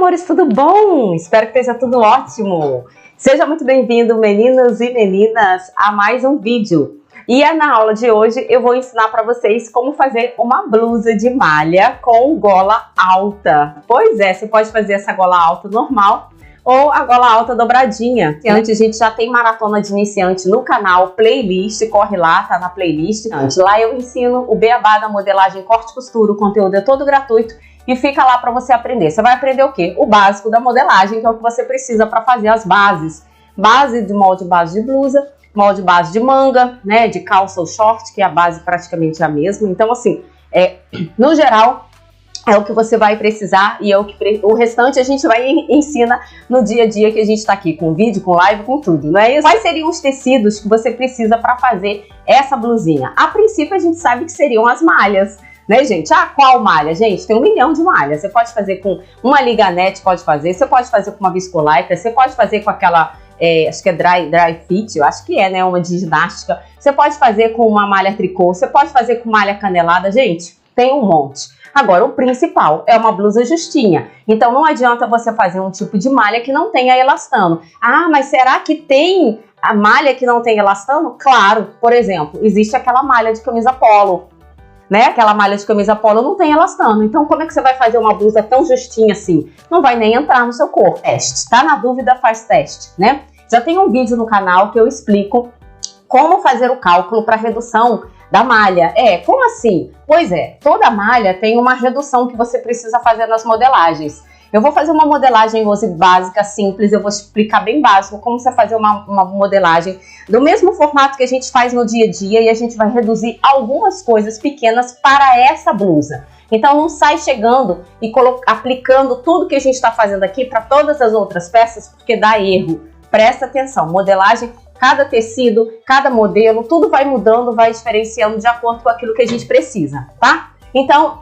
amores, tudo bom? Espero que esteja tudo ótimo. Seja muito bem-vindo, meninos e meninas, a mais um vídeo. E na aula de hoje eu vou ensinar para vocês como fazer uma blusa de malha com gola alta. Pois é, você pode fazer essa gola alta normal ou a gola alta dobradinha. Antes, a gente já tem maratona de iniciante no canal, playlist, corre lá, tá na playlist. Lá eu ensino o beabá da modelagem corte e costura, o conteúdo é todo gratuito e fica lá para você aprender. Você vai aprender o quê? O básico da modelagem, que é o que você precisa para fazer as bases. Base de molde base de blusa, molde base de manga, né, de calça ou short, que a base praticamente é a mesma. Então, assim, no geral, é o que você vai precisar e é o restante a gente vai ensina no dia a dia que a gente está aqui, com vídeo, com live, com tudo, não é isso? Quais seriam os tecidos que você precisa para fazer essa blusinha? A princípio, a gente sabe que seriam as malhas, né, gente? Ah, qual malha? Gente, tem 1 milhão de malhas. Você pode fazer com uma liganete, você pode fazer com uma viscolaita, você pode fazer com aquela... acho que é dry fit, eu acho que é, né? Uma de ginástica. Você pode fazer com uma malha tricô, você pode fazer com malha canelada. Gente, tem um monte. Agora, o principal é uma blusa justinha. Então, não adianta você fazer um tipo de malha que não tenha elastano. Ah, mas será que tem a malha que não tem elastano? Claro, por exemplo, existe aquela malha de camisa polo, né? Aquela malha de camisa polo não tem elastano. Então, como é que você vai fazer uma blusa tão justinha assim? Não vai nem entrar no seu corpo. Teste. Tá na dúvida, faz teste, né? Já tem um vídeo no canal que eu explico como fazer o cálculo para redução da malha. Como assim? Pois é, toda malha tem uma redução que você precisa fazer nas modelagens. Eu vou fazer uma modelagem hoje básica, simples, eu vou explicar bem básico como você fazer uma modelagem do mesmo formato que a gente faz no dia a dia e a gente vai reduzir algumas coisas pequenas para essa blusa. Então não sai chegando e aplicando tudo que a gente está fazendo aqui para todas as outras peças, porque dá erro. Presta atenção, modelagem, cada tecido, cada modelo, tudo vai mudando, vai diferenciando de acordo com aquilo que a gente precisa, tá? Então,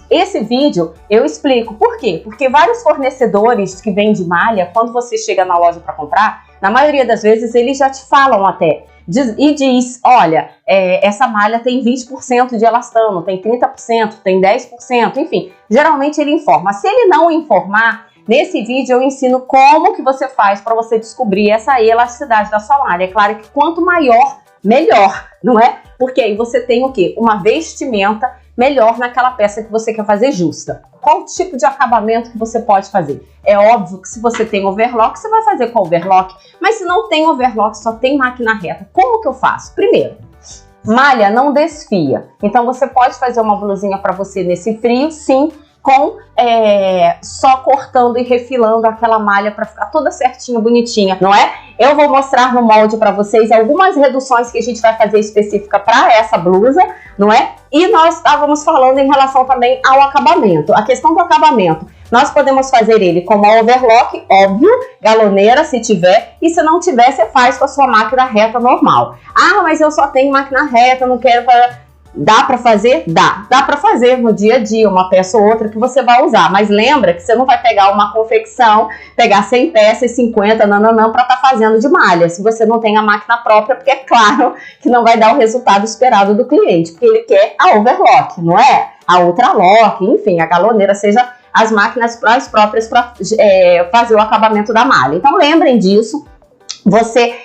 esse vídeo eu explico por quê? Porque vários fornecedores que vendem malha, quando você chega na loja para comprar, na maioria das vezes eles já te falam até e diz, olha, essa malha tem 20% de elastano, tem 30%, tem 10%, enfim, geralmente ele informa. Se ele não informar, nesse vídeo eu ensino como que você faz para você descobrir essa elasticidade da sua malha. É claro que quanto maior, melhor, não é? Porque aí você tem o quê? Uma vestimenta melhor naquela peça que você quer fazer justa. Qual tipo de acabamento que você pode fazer? É óbvio que se você tem overlock, você vai fazer com overlock, mas se não tem overlock, só tem máquina reta, como que eu faço? Primeiro, malha não desfia. Então você pode fazer uma blusinha para você nesse frio, sim, com só cortando e refilando aquela malha para ficar toda certinha, bonitinha, não é? Eu vou mostrar no molde para vocês algumas reduções que a gente vai fazer específica para essa blusa, não é? E nós estávamos falando em relação também ao acabamento. A questão do acabamento, nós podemos fazer ele com uma overlock, óbvio, galoneira se tiver, e se não tiver, você faz com a sua máquina reta normal. Ah, mas eu só tenho máquina reta, não quero... Dá para fazer? Dá. Dá para fazer no dia a dia, uma peça ou outra que você vai usar. Mas lembra que você não vai pegar uma confecção, pegar 100 peças, 50, nananã, para estar fazendo de malha. Se você não tem a máquina própria, porque é claro que não vai dar o resultado esperado do cliente. Porque ele quer a overlock, não é? A ultralock, enfim, a galoneira, seja as máquinas próprias para fazer o acabamento da malha. Então lembrem disso.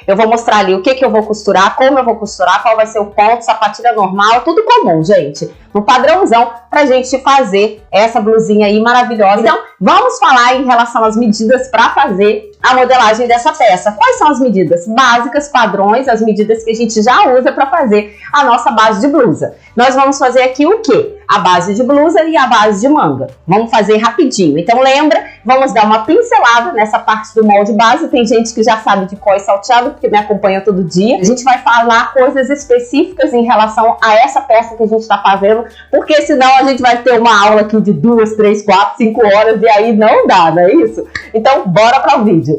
Eu vou mostrar ali o que eu vou costurar, como eu vou costurar, qual vai ser o ponto, sapatilha normal, tudo comum, gente. No padrãozão pra gente fazer essa blusinha aí maravilhosa. Então, vamos falar em relação às medidas para fazer a modelagem dessa peça. Quais são as medidas básicas, padrões, as medidas que a gente já usa para fazer a nossa base de blusa? Nós vamos fazer aqui o quê? A base de blusa e a base de manga. Vamos fazer rapidinho. Então lembra, vamos dar uma pincelada nessa parte do molde base. Tem gente que já sabe de cor e salteado, porque me acompanha todo dia. A gente vai falar coisas específicas em relação a essa peça que a gente está fazendo, porque senão a gente vai ter uma aula aqui de 2, 3, 4, 5 horas e aí não dá, não é isso? Então bora para o vídeo.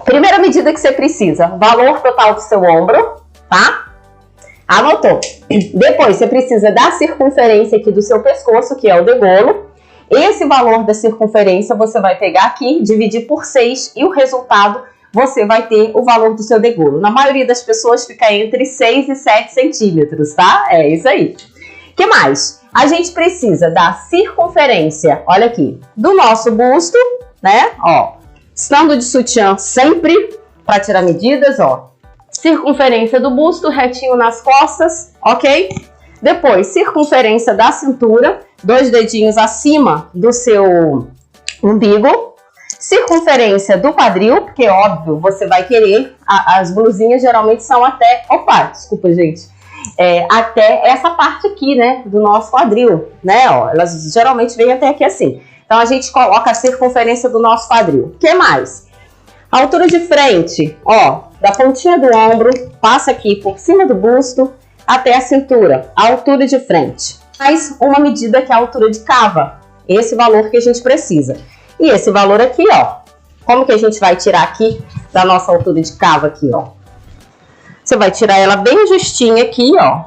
Primeira medida que você precisa, valor total do seu ombro, tá? Anotou. Depois você precisa da circunferência aqui do seu pescoço, que é o degolo. Esse valor da circunferência você vai pegar aqui, dividir por 6 e o resultado você vai ter o valor do seu degolo. Na maioria das pessoas fica entre 6 e 7 centímetros, tá? É isso aí. O que mais? A gente precisa da circunferência, olha aqui, do nosso busto, né? Ó, estando de sutiã sempre para tirar medidas, ó. Circunferência do busto, retinho nas costas, ok? Depois, circunferência da cintura, 2 dedinhos acima do seu umbigo. Circunferência do quadril, porque óbvio, você vai querer, as blusinhas geralmente são até, opa, desculpa gente, até essa parte aqui, né, do nosso quadril, né, ó, elas geralmente vêm até aqui assim. Então a gente coloca a circunferência do nosso quadril. O que mais? A altura de frente, ó, da pontinha do ombro, passa aqui por cima do busto até a cintura, a altura de frente. Mais uma medida que é a altura de cava, esse valor que a gente precisa. E esse valor aqui, ó, como que a gente vai tirar aqui da nossa altura de cava aqui, ó? Você vai tirar ela bem justinha aqui, ó.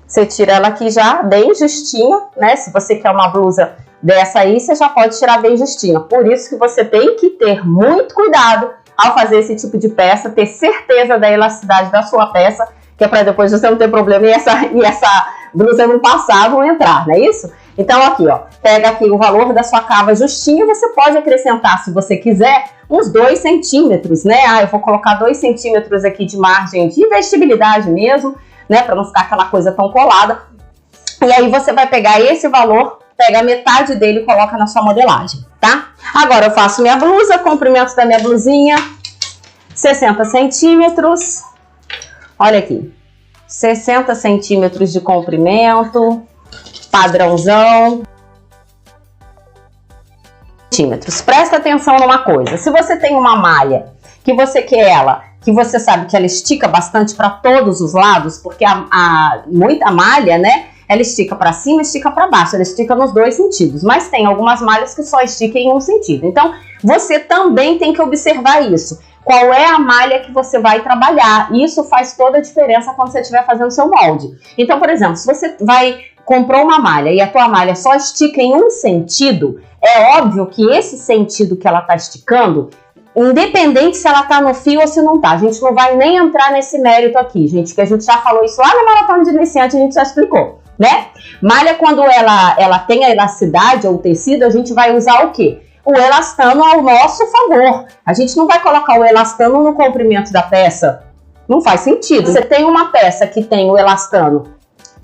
Você tira ela aqui já bem justinha, né? Se você quer uma blusa dessa aí, você já pode tirar bem justinha. Por isso que você tem que ter muito cuidado ao fazer esse tipo de peça, ter certeza da elasticidade da sua peça, que é para depois você não ter problema e essa blusa não passar, não entrar, não é isso? Então aqui, ó, pega aqui o valor da sua cava justinha, você pode acrescentar, se você quiser, uns 2 centímetros, né? Ah, eu vou colocar 2 centímetros aqui de margem de vestibilidade mesmo, né? Para não ficar aquela coisa tão colada. E aí você vai pegar esse valor, pega a metade dele e coloca na sua modelagem, tá? Agora eu faço minha blusa, comprimento da minha blusinha, 60 centímetros. Olha aqui, 60 centímetros de comprimento, padrãozão. Centímetros. Presta atenção numa coisa, se você tem uma malha que você quer ela, que você sabe que ela estica bastante para todos os lados, porque muita malha, né, ela estica para cima, estica para baixo, ela estica nos 2 sentidos, mas tem algumas malhas que só esticam em um sentido. Então, você também tem que observar isso. Qual é a malha que você vai trabalhar? Isso faz toda a diferença quando você estiver fazendo seu molde. Então, por exemplo, se você comprou uma malha e a tua malha só estica em um sentido, é óbvio que esse sentido que ela está esticando, independente se ela está no fio ou se não está, a gente não vai nem entrar nesse mérito aqui, gente, que a gente já falou isso lá na maratona de iniciante, a gente já explicou, né? Malha, quando ela tem a elasticidade ou o tecido, a gente vai usar o quê? O elastano ao nosso favor. A gente não vai colocar o elastano no comprimento da peça. Não faz sentido. Você tem uma peça que tem o elastano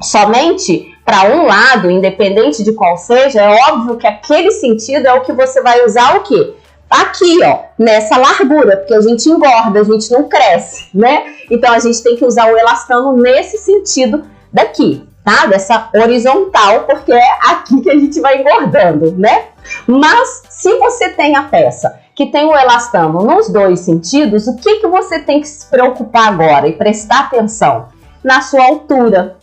somente para um lado, independente de qual seja, é óbvio que aquele sentido é o que você vai usar o quê? Aqui, ó, nessa largura, porque a gente engorda, a gente não cresce, né? Então a gente tem que usar o elastano nesse sentido daqui, tá? Dessa horizontal, porque é aqui que a gente vai engordando, né? Mas se você tem a peça que tem o elastano nos 2 sentidos, o que você tem que se preocupar agora e prestar atenção? Na sua altura.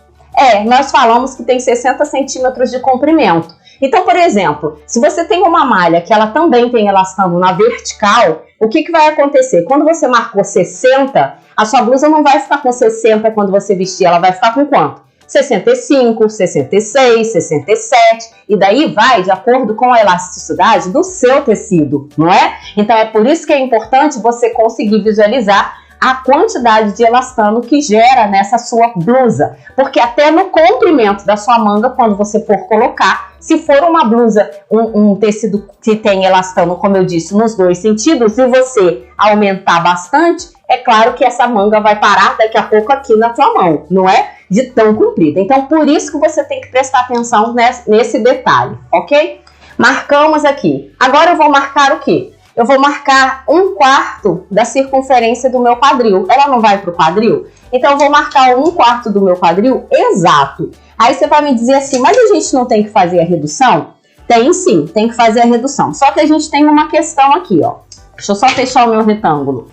Nós falamos que tem 60 centímetros de comprimento. Então, por exemplo, se você tem uma malha que ela também tem elastano na vertical, o que vai acontecer? Quando você marcou 60, a sua blusa não vai ficar com 60 quando você vestir, ela vai ficar com quanto? 65, 66, 67, e daí vai de acordo com a elasticidade do seu tecido, não é? Então é por isso que é importante você conseguir visualizar a quantidade de elastano que gera nessa sua blusa, porque até no comprimento da sua manga, quando você for colocar, se for uma blusa, um tecido que tem elastano, como eu disse, nos 2 sentidos, e você aumentar bastante, é claro que essa manga vai parar daqui a pouco aqui na sua mão, não é? De tão comprida. Então, por isso que você tem que prestar atenção nesse detalhe, ok? Marcamos aqui. Agora eu vou marcar o quê? Eu vou marcar 1/4 da circunferência do meu quadril. Ela não vai para o quadril? Então, eu vou marcar 1/4 do meu quadril exato. Aí você vai me dizer assim, mas a gente não tem que fazer a redução? Tem sim, tem que fazer a redução. Só que a gente tem uma questão aqui, ó. Deixa eu só fechar o meu retângulo.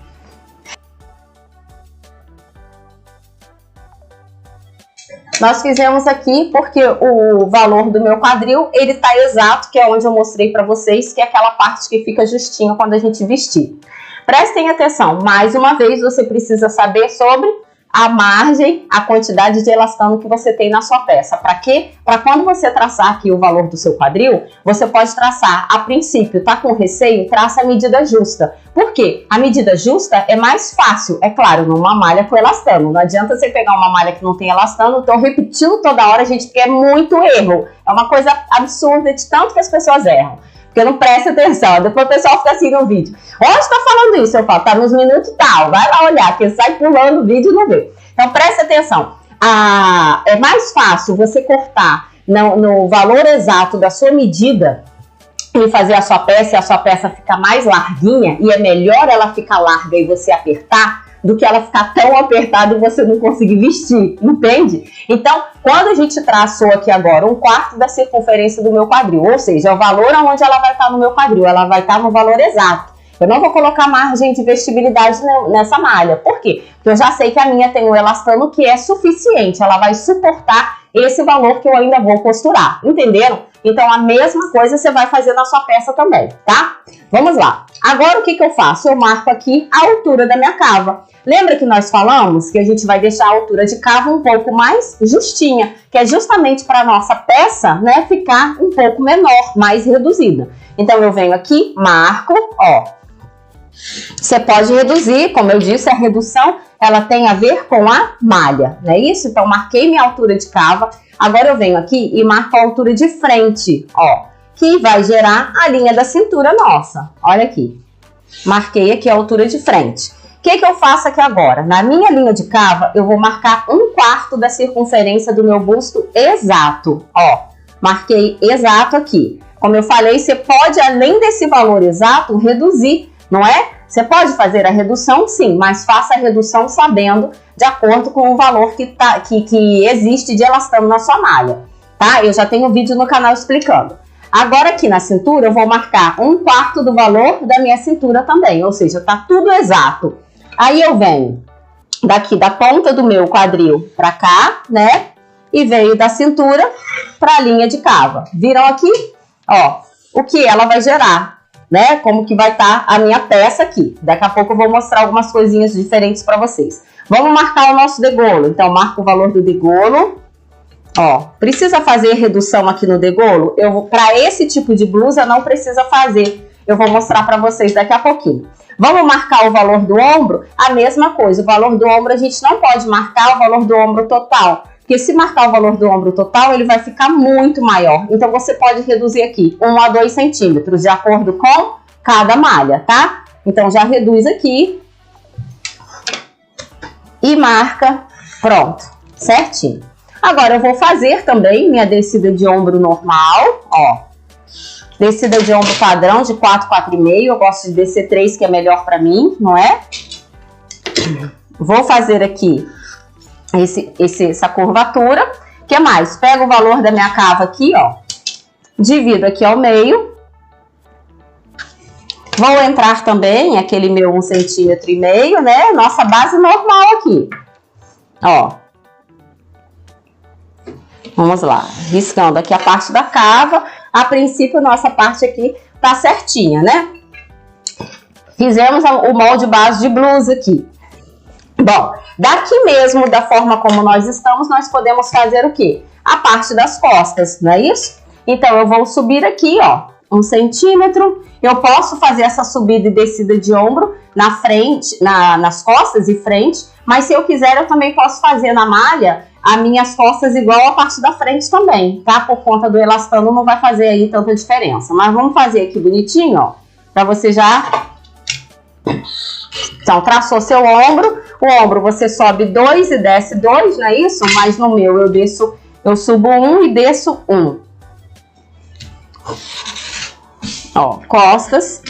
Nós fizemos aqui porque o valor do meu quadril, ele tá exato, que é onde eu mostrei para vocês, que é aquela parte que fica justinha quando a gente vestir. Prestem atenção, mais uma vez você precisa saber sobre a margem, a quantidade de elastano que você tem na sua peça. Para quê? Para quando você traçar aqui o valor do seu quadril, você pode traçar a princípio, tá com receio? Traça a medida justa. Por quê? A medida justa é mais fácil, é claro, numa malha com elastano. Não adianta você pegar uma malha que não tem elastano. Tô repetindo toda hora, gente, porque é muito erro. É uma coisa absurda de tanto que as pessoas erram. Porque não presta atenção. Depois o pessoal fica assim no vídeo. Onde tá falando isso? Eu falo, tá nos minutos tal. Vai lá olhar, porque sai pulando o vídeo e não vê. Então presta atenção. É mais fácil você cortar no valor exato da sua medida e fazer a sua peça e a sua peça ficar mais larguinha, e é melhor ela ficar larga e você apertar do que ela ficar tão apertada e você não conseguir vestir, entende? Então, quando a gente traçou aqui agora 1/4 da circunferência do meu quadril, ou seja, o valor aonde ela vai estar no meu quadril, ela vai estar no valor exato. Eu não vou colocar margem de vestibilidade nessa malha. Por quê? Porque eu já sei que a minha tem um elastano que é suficiente, ela vai suportar esse valor que eu ainda vou costurar, entenderam? Então, a mesma coisa você vai fazer na sua peça também, tá? Vamos lá. Agora, o que eu faço? Eu marco aqui a altura da minha cava. Lembra que nós falamos que a gente vai deixar a altura de cava um pouco mais justinha, que é justamente para a nossa peça, né, ficar um pouco menor, mais reduzida. Então, eu venho aqui, marco, ó. Você pode reduzir, como eu disse, a redução, ela tem a ver com a malha, não é isso? Então, marquei minha altura de cava. Agora eu venho aqui e marco a altura de frente, ó, que vai gerar a linha da cintura nossa. Olha aqui. Marquei aqui a altura de frente. O que eu faço aqui agora? Na minha linha de cava, eu vou marcar 1/4 da circunferência do meu busto exato, ó. Marquei exato aqui. Como eu falei, você pode, além desse valor exato, reduzir, não é? Você pode fazer a redução, sim, mas faça a redução sabendo de acordo com o valor que existe de elastano na sua malha, tá? Eu já tenho um vídeo no canal explicando. Agora aqui na cintura eu vou marcar 1/4 do valor da minha cintura também, ou seja, tá tudo exato. Aí eu venho daqui da ponta do meu quadril pra cá, né? E venho da cintura pra linha de cava. Viram aqui? Ó, o que ela vai gerar, né? Como que vai estar a minha peça aqui. Daqui a pouco eu vou mostrar algumas coisinhas diferentes para vocês. Vamos marcar o nosso degolo. Então, marco o valor do degolo. Ó, precisa fazer redução aqui no degolo? Para esse tipo de blusa, não precisa fazer. Eu vou mostrar para vocês daqui a pouquinho. Vamos marcar o valor do ombro? A mesma coisa. O valor do ombro, a gente não pode marcar o valor do ombro total. Porque se marcar o valor do ombro total, ele vai ficar muito maior. Então, você pode reduzir aqui 1 a 2 centímetros, de acordo com cada malha, tá? Então, já reduz aqui. E marca, pronto, certinho. Agora, eu vou fazer também minha descida de ombro normal, ó. Descida de ombro padrão de 4, 4,5. Eu gosto de descer 3, que é melhor pra mim, não é? Vou fazer aqui essa curvatura. O que mais? Pego o valor da minha cava aqui, ó. Divido aqui ao meio. Vou entrar também aquele meu 1,5 cm, né? Nossa base normal aqui. Ó. Vamos lá. Riscando aqui a parte da cava. A princípio, nossa parte aqui tá certinha, né? Fizemos o molde base de blusa aqui. Bom, daqui mesmo, da forma como nós estamos, nós podemos fazer o quê? A parte das costas, não é isso? Então, eu vou subir aqui, ó, 1 centímetro. Eu posso fazer essa subida e descida de ombro na frente, nas costas e frente, mas se eu quiser, eu também posso fazer na malha as minhas costas igual a parte da frente também, tá? Por conta do elastano não vai fazer aí tanta diferença. Mas vamos fazer aqui bonitinho, ó, pra você já... Então, traçou seu ombro, o ombro você sobe 2 e desce 2, não é isso? Mas no meu eu subo 1 e desço 1. Ó, costas.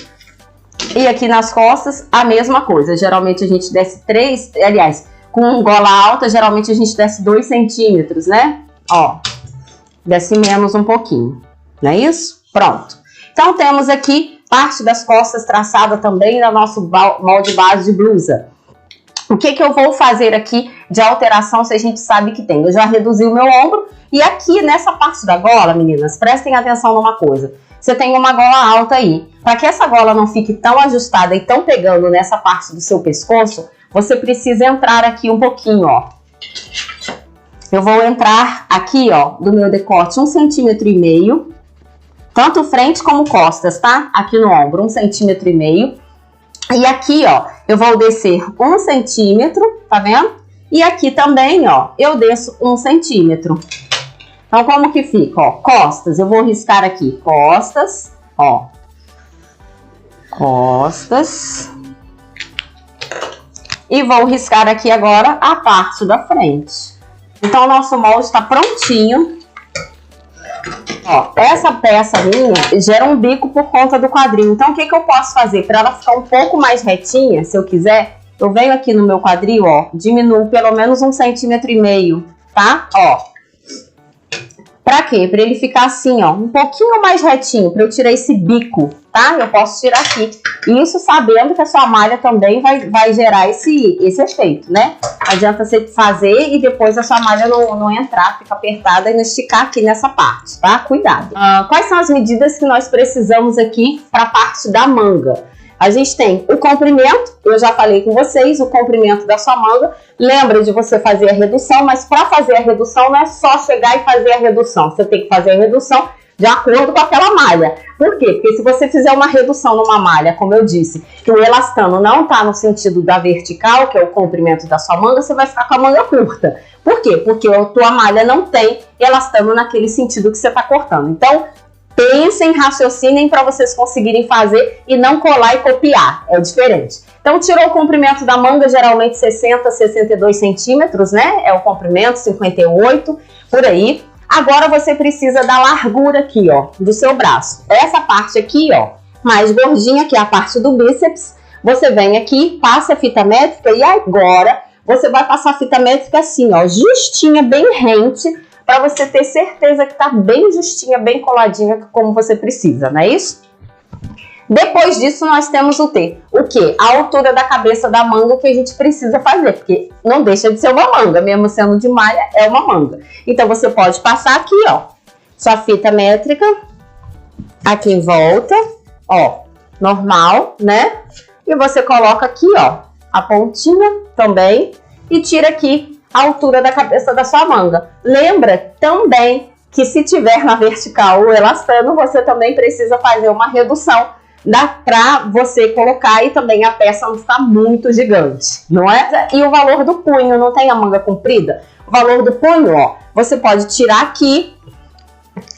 E aqui nas costas, a mesma coisa. Geralmente a gente desce 3, aliás, com gola alta, geralmente a gente desce 2 centímetros, né? Ó, desce menos um pouquinho, não é isso? Pronto. Então, temos aqui parte das costas traçada também no nosso molde base de blusa. O que eu vou fazer aqui de alteração, se a gente sabe que tem? Eu já reduzi o meu ombro e aqui nessa parte da gola, meninas, prestem atenção numa coisa. Você tem uma gola alta aí. Para que essa gola não fique tão ajustada e tão pegando nessa parte do seu pescoço, você precisa entrar aqui um pouquinho, ó. Eu vou entrar aqui, ó, do meu decote 1,5 cm. Tanto frente como costas, tá? Aqui no ombro, 1,5 cm. E aqui, ó, eu vou descer 1 centímetro, tá vendo? E aqui também, ó, eu desço 1 centímetro. Então, como que fica, ó? Costas, eu vou riscar aqui, costas, ó. Costas. E vou riscar aqui agora a parte da frente. Então, o nosso molde está prontinho. Ó, essa peça minha gera um bico por conta do quadril. Então, o que eu posso fazer? Para ela ficar um pouco mais retinha, se eu quiser, eu venho aqui no meu quadril, ó, diminuo pelo menos 1,5 centímetros, tá? Ó. Pra quê? Pra ele ficar assim, ó, um pouquinho mais retinho, pra eu tirar esse bico, tá? Eu posso tirar aqui. Isso sabendo que a sua malha também vai gerar esse efeito, né? Não adianta você fazer e depois a sua malha não entrar, fica apertada e não esticar aqui nessa parte, tá? Cuidado. Quais são as medidas que nós precisamos aqui pra parte da manga? A gente tem o comprimento, eu já falei com vocês, o comprimento da sua manga. Lembra de você fazer a redução, mas para fazer a redução não é só chegar e fazer a redução. Você tem que fazer a redução de acordo com aquela malha. Por quê? Porque se você fizer uma redução numa malha, como eu disse, que o elastano não está no sentido da vertical, que é o comprimento da sua manga, você vai ficar com a manga curta. Por quê? Porque a tua malha não tem elastano naquele sentido que você está cortando. Então, pensem, raciocinem para vocês conseguirem fazer e não colar e copiar, é diferente. Então, tirou o comprimento da manga, geralmente 60, 62 centímetros, né? É o comprimento, 58, por aí. Agora, você precisa da largura aqui, ó, do seu braço. Essa parte aqui, ó, mais gordinha, que é a parte do bíceps. Você vem aqui, passa a fita métrica e agora você vai passar a fita métrica assim, ó, justinha, bem rente, para você ter certeza que tá bem justinha, bem coladinha, como você precisa, não é isso? Depois disso, nós temos o quê? A altura da cabeça da manga que a gente precisa fazer, porque não deixa de ser uma manga, mesmo sendo de malha, é uma manga. Então, você pode passar aqui, ó, sua fita métrica, aqui em volta, ó, normal, né? E você coloca aqui, ó, a pontinha também e tira aqui a altura da cabeça da sua manga. Lembra também que se tiver na vertical o elastano, você também precisa fazer uma redução para você colocar e também a peça não ficar muito gigante, não é? E o valor do punho, não tem a manga comprida? O valor do punho, ó, você pode tirar aqui,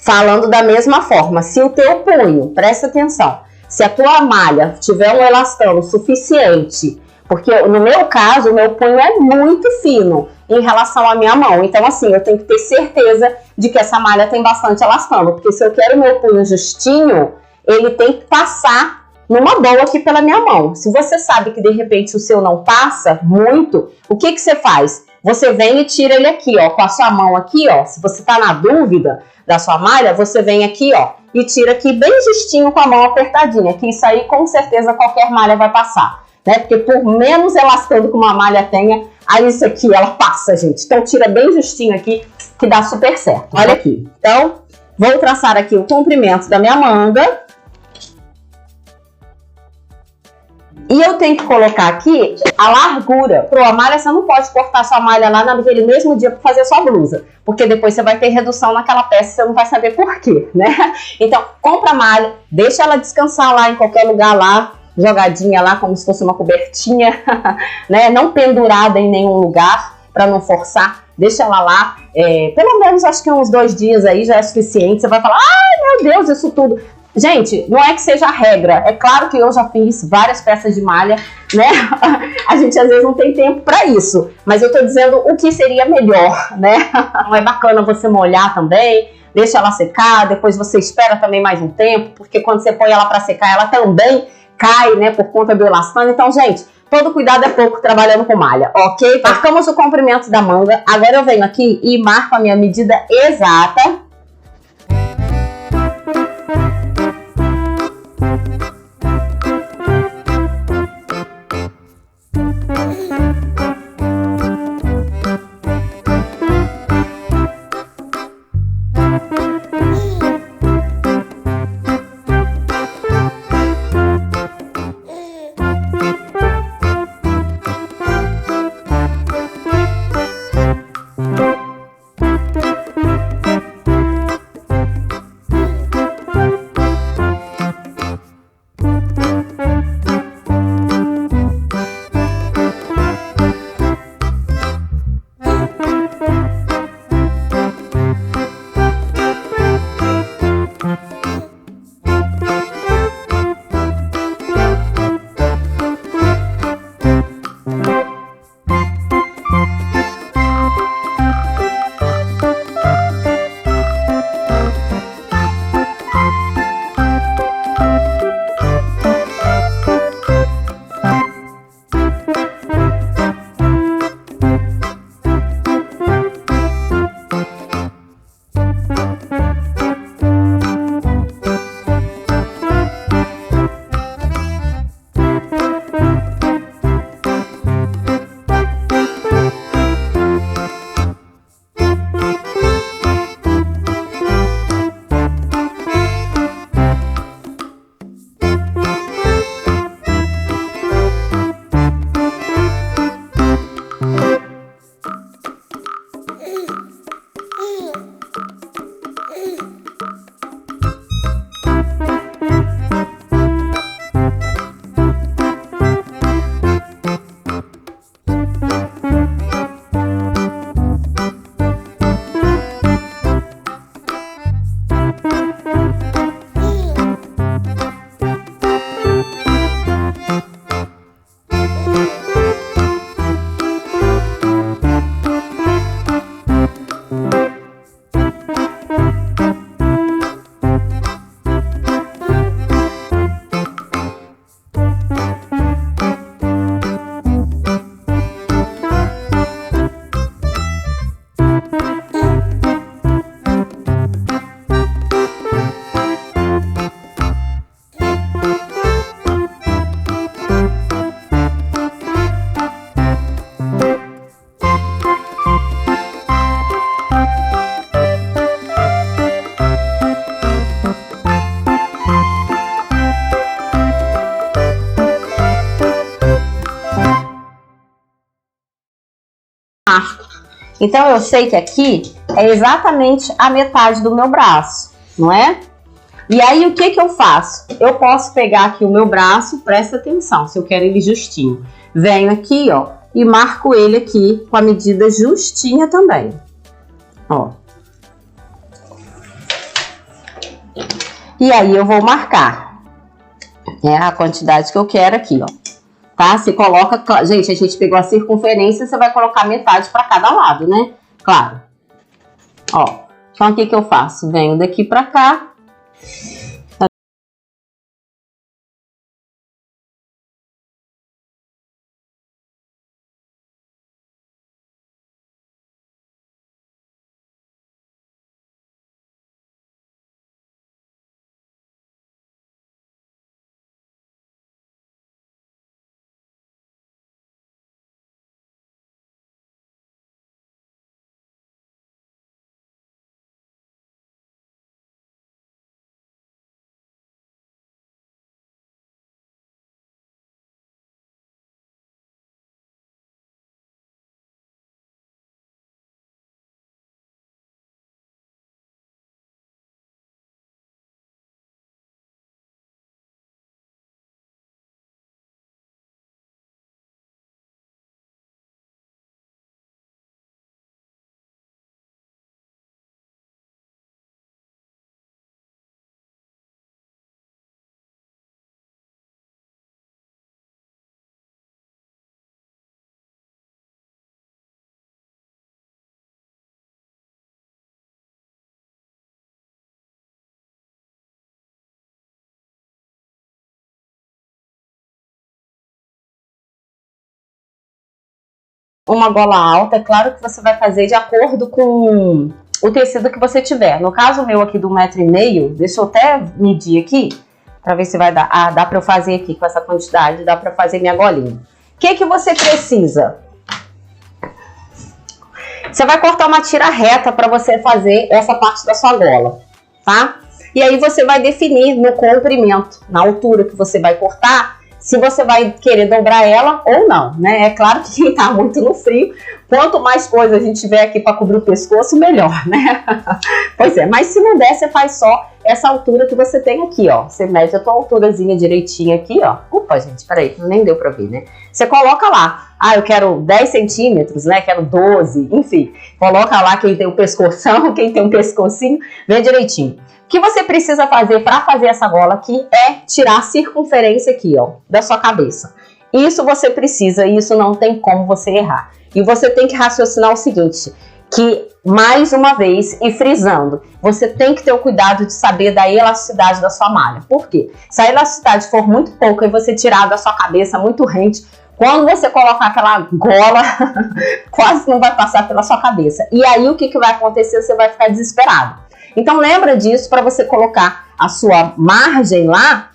falando da mesma forma. Se o teu punho, presta atenção, se a tua malha tiver um elastano suficiente, porque no meu caso, o meu punho é muito fino em relação à minha mão. Então, assim, eu tenho que ter certeza de que essa malha tem bastante elastano. Porque se eu quero o meu punho justinho, ele tem que passar numa boa aqui pela minha mão. Se você sabe que, de repente, o seu não passa muito, o que você faz? Você vem e tira ele aqui, ó, com a sua mão aqui, ó. Se você tá na dúvida da sua malha, você vem aqui, ó, e tira aqui bem justinho com a mão apertadinha. Que isso aí, com certeza, qualquer malha vai passar. Né? Porque por menos elastano que uma malha tenha, aí isso aqui ela passa, gente. Então tira bem justinho aqui, que dá super certo. Olha aqui. Então, vou traçar aqui o comprimento da minha manga. E eu tenho que colocar aqui a largura. A malha, você não pode cortar sua malha lá naquele mesmo dia para fazer sua blusa. Porque depois você vai ter redução naquela peça e você não vai saber por quê, né? Então, compra a malha, deixa ela descansar lá em qualquer lugar lá, jogadinha lá, como se fosse uma cobertinha, né? Não pendurada em nenhum lugar, para não forçar. Deixa ela lá, pelo menos acho que uns 2 dias aí já é suficiente. Você vai falar, ai meu Deus, isso tudo. Gente, não é que seja a regra. É claro que eu já fiz várias peças de malha, né? A gente às vezes não tem tempo para isso. Mas eu tô dizendo o que seria melhor, né? Não é bacana você molhar também, deixa ela secar, depois você espera também mais um tempo, porque quando você põe ela para secar, ela também cai, né, por conta do elastano. Então, gente, todo cuidado é pouco trabalhando com malha, ok? Marcamos o comprimento da manga. Agora eu venho aqui e marco a minha medida exata. Então, eu sei que aqui é exatamente a metade do meu braço, não é? E aí, o que eu faço? Eu posso pegar aqui o meu braço, presta atenção, se eu quero ele justinho. Venho aqui, ó, e marco ele aqui com a medida justinha também. Ó. E aí, eu vou marcar a quantidade que eu quero aqui, ó. Tá? Você coloca... Gente, a gente pegou a circunferência, você vai colocar metade para cada lado, né? Claro. Ó. Então, o que eu faço? Venho daqui para cá. Uma gola alta, é claro que você vai fazer de acordo com o tecido que você tiver. No caso meu aqui do 1,5 m, deixa eu até medir aqui, para ver se vai dar. Ah, dá para eu fazer aqui com essa quantidade, dá para fazer minha golinha. O que você precisa? Você vai cortar uma tira reta para você fazer essa parte da sua gola, tá? E aí você vai definir no comprimento, na altura que você vai cortar, se você vai querer dobrar ela ou não, né? É claro que quem tá muito no frio, quanto mais coisa a gente tiver aqui para cobrir o pescoço, melhor, né? Pois é, mas se não der, você faz só essa altura que você tem aqui, ó. Você mede a tua alturazinha direitinho aqui, ó. Opa, gente, peraí, nem deu para ver, né? Você coloca lá, eu quero 10 centímetros, né? Quero 12, enfim. Coloca lá quem tem o pescoção, quem tem um pescocinho, vê direitinho. O que você precisa fazer para fazer essa gola aqui é tirar a circunferência aqui, ó, da sua cabeça. Isso você precisa, e isso não tem como você errar. E você tem que raciocinar o seguinte, que mais uma vez, e frisando, você tem que ter o cuidado de saber da elasticidade da sua malha. Por quê? Se a elasticidade for muito pouca e você tirar da sua cabeça muito rente, quando você colocar aquela gola, quase não vai passar pela sua cabeça. E aí o que vai acontecer? Você vai ficar desesperado. Então lembra disso para você colocar a sua margem lá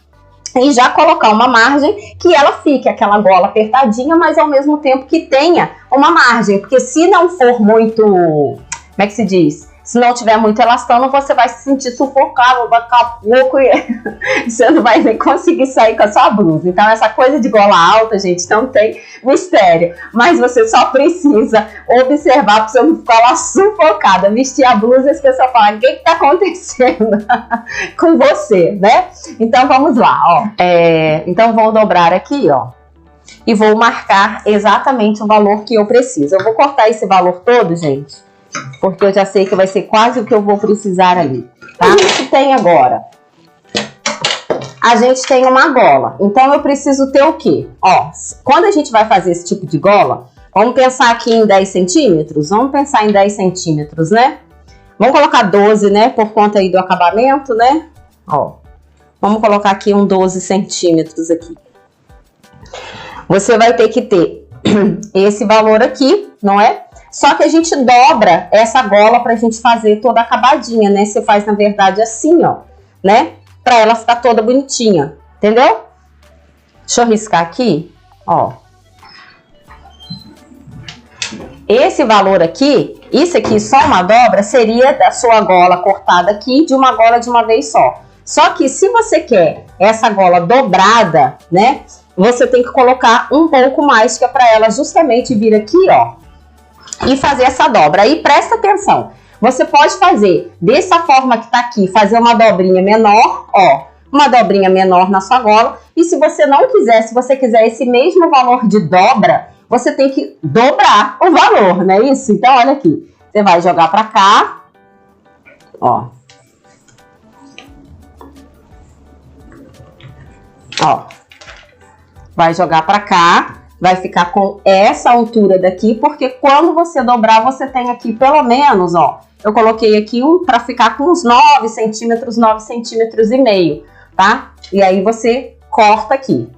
e já colocar uma margem que ela fique aquela gola apertadinha, mas ao mesmo tempo que tenha uma margem. Porque se não for muito, como é que se diz? Se não tiver muito elastano, você vai se sentir sufocado, vai ficar louco e você não vai nem conseguir sair com a sua blusa. Então, essa coisa de gola alta, gente, não tem mistério. Mas você só precisa observar para você não ficar lá sufocada. Vestir a blusa e as pessoas falam, o que está acontecendo com você, né? Então, vamos lá, ó. Então, vou dobrar aqui, ó. E vou marcar exatamente o valor que eu preciso. Eu vou cortar esse valor todo, gente, porque eu já sei que vai ser quase o que eu vou precisar ali, tá? O que tem agora? A gente tem uma gola, então eu preciso ter o quê? Ó, quando a gente vai fazer esse tipo de gola, vamos pensar aqui em 10 centímetros? Vamos pensar em 10 centímetros, né? Vamos colocar 12, né? Por conta aí do acabamento, né? Ó, vamos colocar aqui um 12 centímetros aqui. Você vai ter que ter esse valor aqui, não é? Só que a gente dobra essa gola pra gente fazer toda acabadinha, né? Você faz, na verdade, assim, ó, né? Pra ela ficar toda bonitinha, entendeu? Deixa eu riscar aqui, ó. Esse valor aqui, isso aqui, só uma dobra, seria da sua gola cortada aqui, de uma gola de uma vez só. Só que se você quer essa gola dobrada, né? Você tem que colocar um pouco mais, que é pra ela justamente vir aqui, ó. e fazer essa dobra. Aí presta atenção, você pode fazer dessa forma que tá aqui, fazer uma dobrinha menor, ó, uma dobrinha menor na sua gola. E se você não quiser, se você quiser esse mesmo valor de dobra, você tem que dobrar o valor, não é isso? Então, olha aqui, você vai jogar pra cá, ó. Ó, vai jogar pra cá, vai ficar com essa altura daqui, porque quando você dobrar, você tem aqui pelo menos, ó, eu coloquei aqui pra ficar com uns 9 centímetros, 9 centímetros e meio, tá? E aí você corta aqui.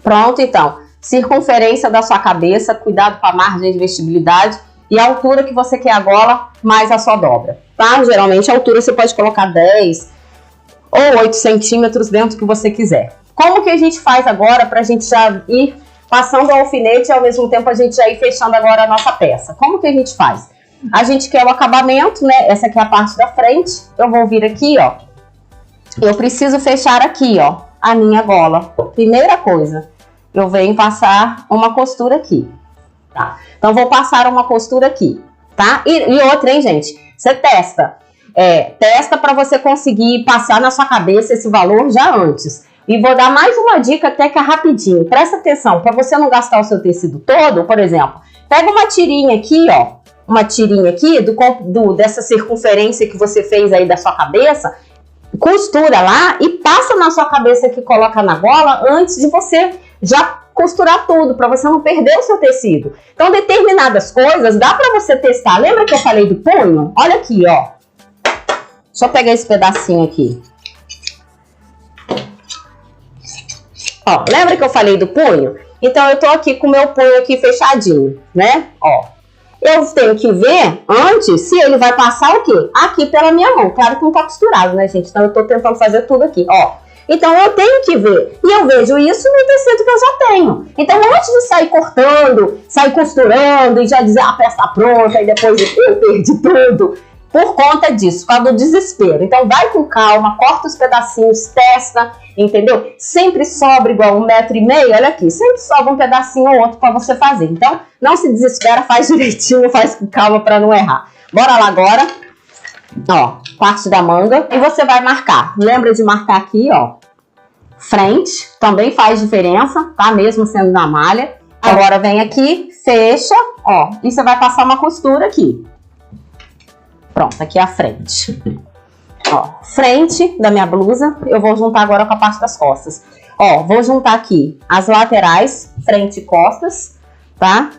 Pronto, então, circunferência da sua cabeça, cuidado com a margem de vestibilidade e a altura que você quer a gola, mais a sua dobra, tá? Geralmente a altura você pode colocar 10 ou 8 centímetros dentro que você quiser. Como que a gente faz agora pra gente já ir passando o alfinete e ao mesmo tempo a gente já ir fechando agora a nossa peça? Como que a gente faz? A gente quer o acabamento, né? Essa aqui é a parte da frente. Eu vou vir aqui, ó. Eu preciso fechar aqui, ó, a minha gola. Primeira coisa, eu venho passar uma costura aqui, tá? Então, vou passar uma costura aqui, tá? E outra, hein, gente? Você testa. Testa para você conseguir passar na sua cabeça esse valor já antes. E vou dar mais uma dica até que é rapidinho. Presta atenção, para você não gastar o seu tecido todo, por exemplo, pega uma tirinha aqui, ó. Uma tirinha aqui dessa circunferência que você fez aí da sua cabeça, costura lá e passa na sua cabeça que coloca na gola antes de você já costurar tudo, para você não perder o seu tecido. Então, determinadas coisas dá para você testar. Lembra que eu falei do punho? Olha aqui, ó. Deixa eu pegar esse pedacinho aqui. Ó, lembra que eu falei do punho? Então, eu tô aqui com o meu punho aqui fechadinho, né? Ó. Eu tenho que ver antes se ele vai passar o quê? Aqui pela minha mão. Claro que não tá costurado, né, gente? Então, eu tô tentando fazer tudo aqui, ó. Então, eu tenho que ver. E eu vejo isso no tecido que eu já tenho. Então, antes de sair cortando, sair costurando e já dizer, a peça tá pronta e depois eu perdi tudo, por conta disso, por causa do desespero. Então, vai com calma, corta os pedacinhos, testa, entendeu? Sempre sobra igual 1,5 m, olha aqui, sempre sobra um pedacinho ou outro para você fazer. Então, não se desespera, faz direitinho, faz com calma para não errar. Bora lá agora. Ó, parte da manga. E você vai marcar. Lembra de marcar aqui, ó. Frente. Também faz diferença, tá? Mesmo sendo na malha. Agora vem aqui, fecha, ó. E você vai passar uma costura aqui. Pronto, aqui é a frente. Ó, frente da minha blusa. Eu vou juntar agora com a parte das costas. Ó, vou juntar aqui as laterais, frente e costas, tá?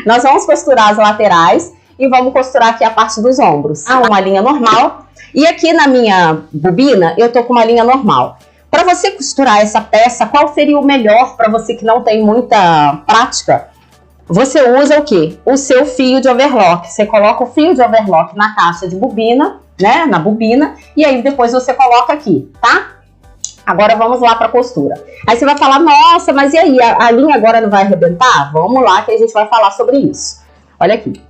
Nós vamos costurar as laterais e vamos costurar aqui a parte dos ombros. Uma linha normal. E aqui na minha bobina, eu tô com uma linha normal. Para você costurar essa peça, qual seria o melhor para você que não tem muita prática? Você usa o quê? O seu fio de overlock. Você coloca o fio de overlock na caixa de bobina, né? Na bobina. E aí depois você coloca aqui, tá? Agora vamos lá para a costura. Aí você vai falar, nossa, mas e aí? A linha agora não vai arrebentar? Vamos lá que a gente vai falar sobre isso. Olha aqui.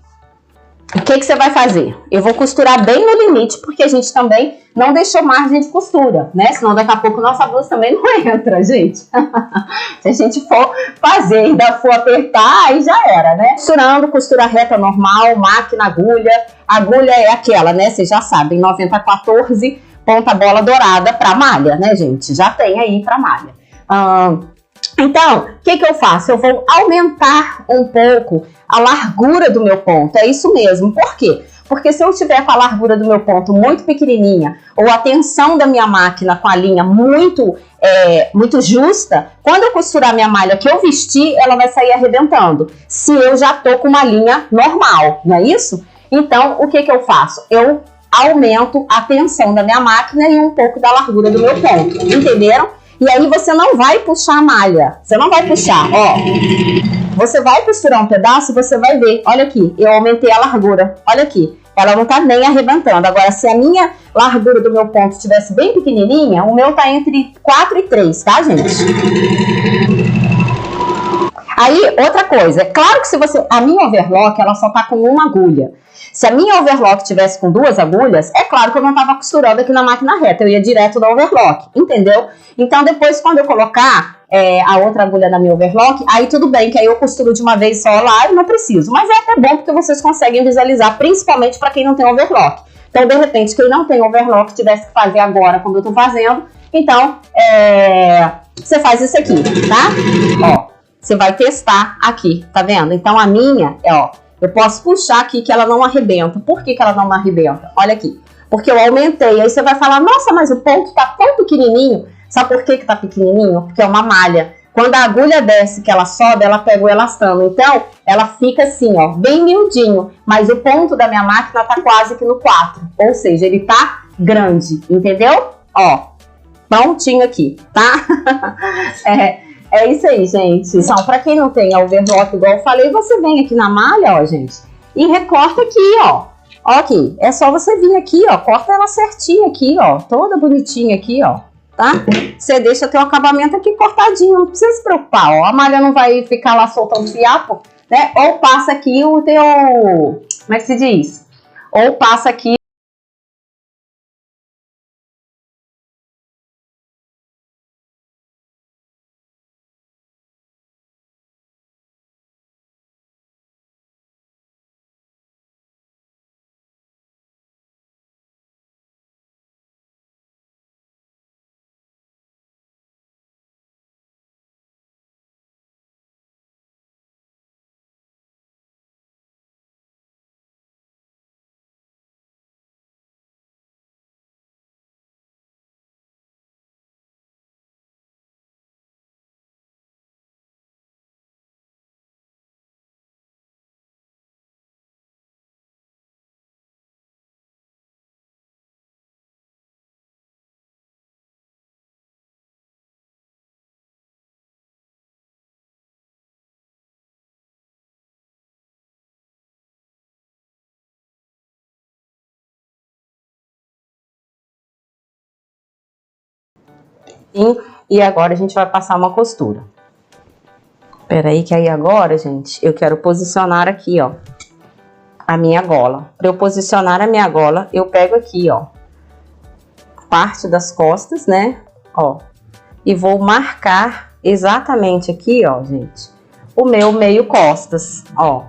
O que você vai fazer? Eu vou costurar bem no limite, porque a gente também não deixou margem de costura, né? Senão daqui a pouco nossa blusa também não entra, gente. Se a gente for fazer e ainda for apertar, aí já era, né? Costurando, costura reta normal, máquina, agulha. Agulha é aquela, né? Vocês já sabem, 90-14, ponta bola dourada para malha, né, gente? Já tem aí para malha. Então, o que eu faço? Eu vou aumentar um pouco a largura do meu ponto. É isso mesmo. Por quê? Porque se eu tiver com a largura do meu ponto muito pequenininha ou a tensão da minha máquina com a linha muito justa, quando eu costurar minha malha que eu vestir, ela vai sair arrebentando. Se eu já tô com uma linha normal, não é isso? Então, o que eu faço? Eu aumento a tensão da minha máquina e um pouco da largura do meu ponto. Entenderam? E aí você não vai puxar a malha. Você não vai puxar, ó. Você vai costurar um pedaço e você vai ver. Olha aqui, eu aumentei a largura. Olha aqui, ela não tá nem arrebentando. Agora, se a minha largura do meu ponto estivesse bem pequenininha, o meu tá entre 4 e 3, tá, gente? Aí, outra coisa, é claro que se você... A minha overlock, ela só tá com uma agulha. Se a minha overlock tivesse com 2 agulhas, é claro que eu não tava costurando aqui na máquina reta, eu ia direto da overlock, entendeu? Então, depois, quando eu colocar a outra agulha na minha overlock, aí tudo bem, que aí eu costuro de uma vez só lá e não preciso. Mas é até bom porque vocês conseguem visualizar, principalmente para quem não tem overlock. Então, de repente, quem não tem overlock tivesse que fazer agora, como eu tô fazendo, então, você faz isso aqui, tá? Ó, você vai testar aqui, tá vendo? Então, a minha, ó, eu posso puxar aqui que ela não arrebenta. Por que ela não arrebenta? Olha aqui. Porque eu aumentei. Aí você vai falar, nossa, mas o ponto tá tão pequenininho. Sabe por que tá pequenininho? Porque é uma malha. Quando a agulha desce, que ela sobe, ela pega o elastano. Então, ela fica assim, ó, bem miudinho. Mas o ponto da minha máquina tá quase que no 4. Ou seja, ele tá grande, entendeu? Ó, prontinho aqui, tá? É isso aí, gente. Então, pra quem não tem overlock, igual eu falei, você vem aqui na malha, ó, gente, e recorta aqui, ó. Ó aqui, é só você vir aqui, ó, corta ela certinha aqui, ó, toda bonitinha aqui, ó, tá? Você deixa teu acabamento aqui cortadinho, não precisa se preocupar, ó. A malha não vai ficar lá soltando fiapo, né? Ou passa aqui o teu... Como é que se diz? Ou passa aqui e agora a gente vai passar uma costura. Espera aí que aí agora, gente, eu quero posicionar aqui, ó, a minha gola. Para eu posicionar a minha gola, eu pego aqui, ó, parte das costas, né, ó, e vou marcar exatamente aqui, ó, gente, o meu meio costas, ó.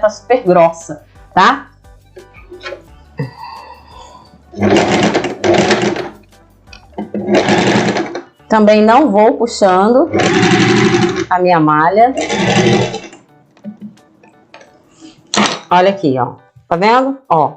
Tá super grossa, tá? Também não vou puxando a minha malha. Olha aqui, ó. Tá vendo? Ó.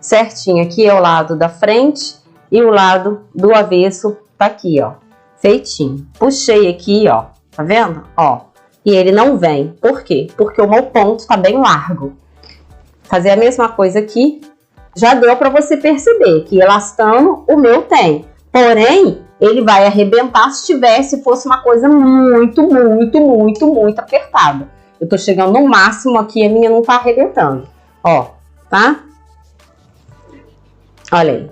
Certinho. Aqui é o lado da frente e o lado do avesso tá aqui, ó. Feitinho. Puxei aqui, ó. Tá vendo? Ó. E ele não vem. Por quê? Porque o meu ponto tá bem largo. Fazer a mesma coisa aqui. Já deu pra você perceber que elastano o meu tem. Porém, ele vai arrebentar se fosse uma coisa muito apertada. Eu tô chegando no máximo aqui e a minha não tá arrebentando. Ó, tá? Olha aí.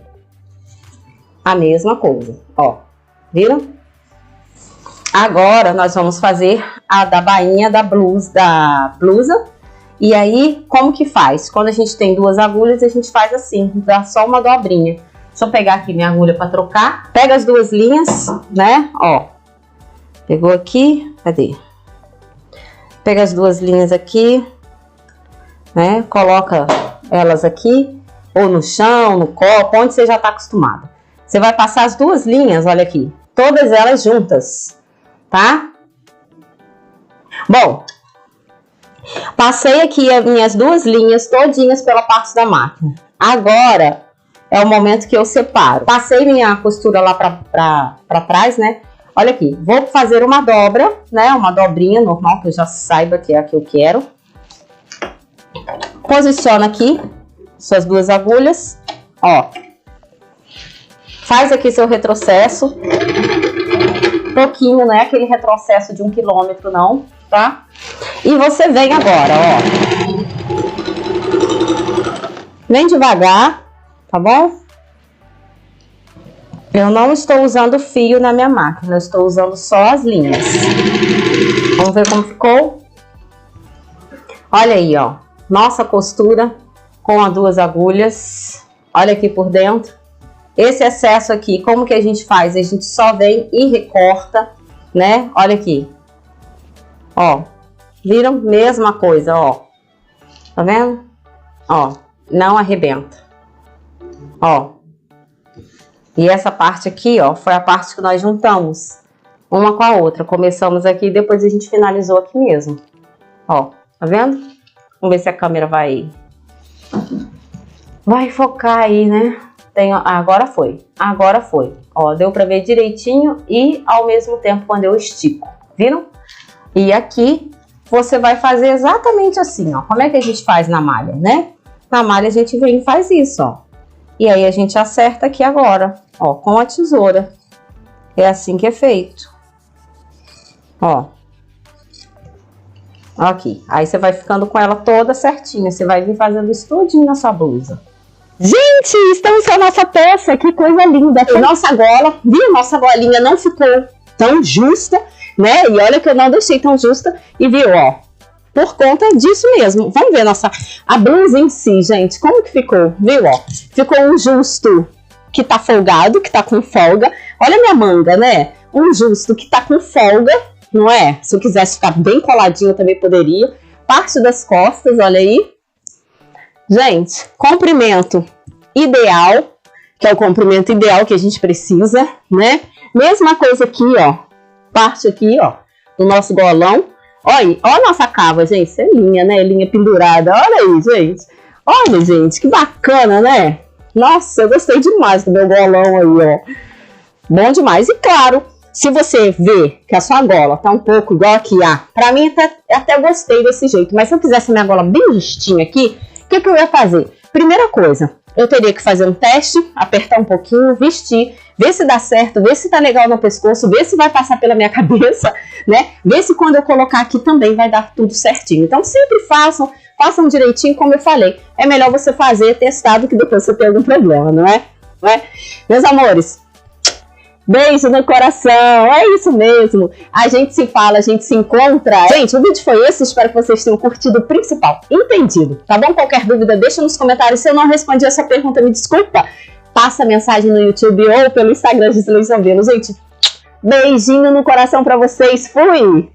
A mesma coisa, ó. Viram? Agora, nós vamos fazer a da bainha da blusa. E aí, como que faz? Quando a gente tem duas agulhas, a gente faz assim, dá só uma dobrinha. Deixa eu pegar aqui minha agulha para trocar. Pega as duas linhas, né? Ó. Pegou aqui, cadê? Pega as duas linhas aqui, né? Coloca elas aqui, ou no chão, no copo, onde você já tá acostumado. Você vai passar as duas linhas, olha aqui, todas elas juntas, tá? Bom, passei aqui as minhas duas linhas todinhas pela parte da máquina. Agora é o momento que eu separo. Passei minha costura lá pra trás, né? Olha aqui, vou fazer uma dobra, né? Uma dobrinha normal, que eu já saiba que é a que eu quero. Posiciona aqui suas duas agulhas, ó. Faz aqui seu retrocesso. Pouquinho, não é aquele retrocesso de 1 quilômetro, não, tá? E você vem agora, ó. Vem devagar, tá bom? Eu não estou usando fio na minha máquina, eu estou usando só as linhas. Vamos ver como ficou? Olha aí, ó. Nossa costura com as duas agulhas. Olha aqui por dentro. Esse excesso aqui, como que a gente faz? A gente só vem e recorta, né? Olha aqui. Ó. Viram? Mesma coisa, ó. Tá vendo? Ó. Não arrebenta. Ó. E essa parte aqui, ó, foi a parte que nós juntamos uma com a outra. Começamos aqui e depois a gente finalizou aqui mesmo. Ó, tá vendo? Vamos ver se a câmera vai focar aí, né? Agora foi. Agora foi. Ó, deu pra ver direitinho e ao mesmo tempo quando eu estico. Viram? E aqui você vai fazer exatamente assim, ó. Como é que a gente faz na malha, né? Na malha a gente vem e faz isso, ó. E aí a gente acerta aqui agora, ó, com a tesoura. É assim que é feito. Ó. Aqui. Aí você vai ficando com ela toda certinha. Você vai vir fazendo isso tudinho na sua blusa. Gente, estamos com a nossa peça. Que coisa linda. Nossa gola, viu? Nossa golinha não ficou tão justa, né? E olha que eu não deixei tão justa. E viu, ó. Por conta disso mesmo. Vamos ver a blusa em si, gente. Como que ficou? Viu, ó? Ficou um justo que tá folgado, que tá com folga. Olha a minha manga, né? Um justo que tá com folga, não é? Se eu quisesse ficar bem coladinho, eu também poderia. Parte das costas, olha aí. Gente, comprimento ideal, que é o comprimento ideal que a gente precisa, né? Mesma coisa aqui, ó. Parte aqui, ó, do nosso golão. Olha a nossa cava, gente. Isso é linha, né? Linha pendurada. Olha aí, gente. Olha, gente, que bacana, né? Nossa, eu gostei demais do meu golão aí, ó. Bom demais. E claro, se você vê que a sua gola tá um pouco igual aqui, pra mim até gostei desse jeito. Mas se eu quisesse minha gola bem justinha aqui, o que eu ia fazer? Primeira coisa, eu teria que fazer um teste, apertar um pouquinho, vestir, ver se dá certo, ver se tá legal no pescoço, ver se vai passar pela minha cabeça, né? Ver se quando eu colocar aqui também vai dar tudo certinho. Então sempre façam direitinho, como eu falei. É melhor você fazer testado que depois você tem algum problema, não é? Meus amores, beijo no coração, é isso mesmo. A gente se fala, a gente se encontra. Gente, o vídeo foi esse, espero que vocês tenham curtido o principal, entendido, tá bom? Qualquer dúvida, deixa nos comentários. Se eu não respondi essa pergunta, me desculpa. Passa a mensagem no YouTube ou pelo Instagram de Gislene Zambello. Gente, beijinho no coração pra vocês. Fui!